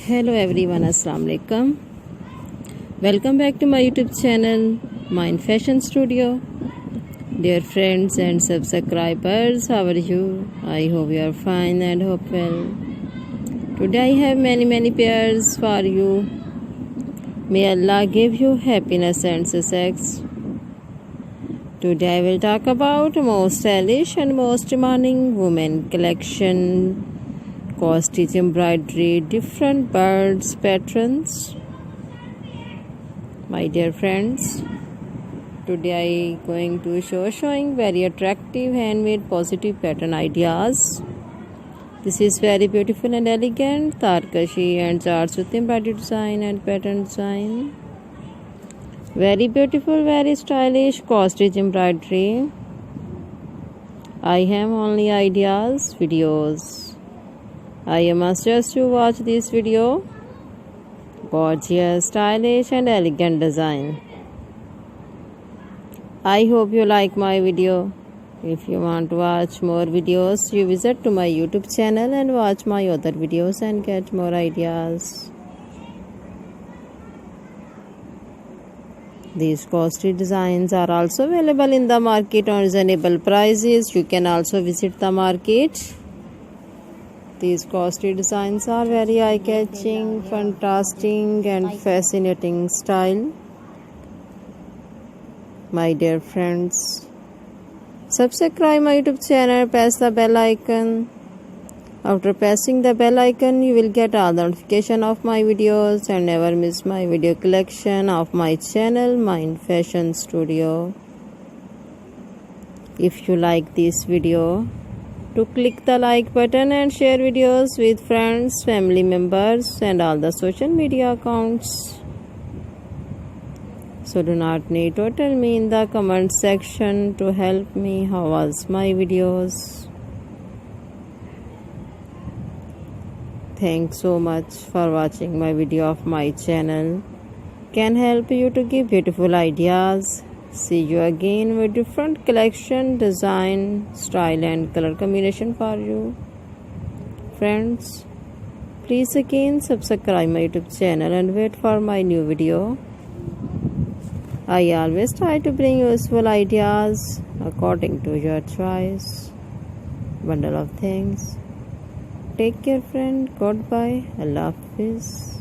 Hello everyone, Assalamu alaikum. Welcome back to my YouTube channel, Mind Fashion Studio. Dear friends and subscribers, how are you? I hope you are fine and hope well. Today I have many pairs for you. May Allah give you happiness and success. Today I will talk about most stylish and most demanding women collection. Cross-stitch embroidery, different birds, patterns. My dear friends, today I going to showing very attractive handmade positive pattern ideas. This is very beautiful and elegant tarkashi and charts with embroidery design and pattern design. Very beautiful, very stylish cross-stitch embroidery. I have only ideas, videos. I must suggest you watch this video. Gorgeous, stylish and elegant design. I hope you like my video. If you want to watch more videos, you visit to my YouTube channel and watch my other videos and get more ideas. These costly designs are also available in the market on reasonable prices. You can also visit the market. These costly designs are very eye-catching, fantastic and fascinating style. My dear friends, subscribe my YouTube channel, press the bell icon. After pressing the bell icon, you will get all the notification of my videos and never miss my video collection of my channel, Mind Fashion Studio. If you like this video, to click the like button and share videos with friends, family members and all the social media accounts. So do not need to tell me in the comment section to help me how was my videos. Thanks so much for watching my video of my channel. Can help you to give beautiful ideas. See you again with different collection, design, style and color combination for you. Friends, please again subscribe my YouTube channel and wait for my new video. I always try to bring useful ideas according to your choice. Bundle of things. Take care friend. Goodbye. Allah Hafiz.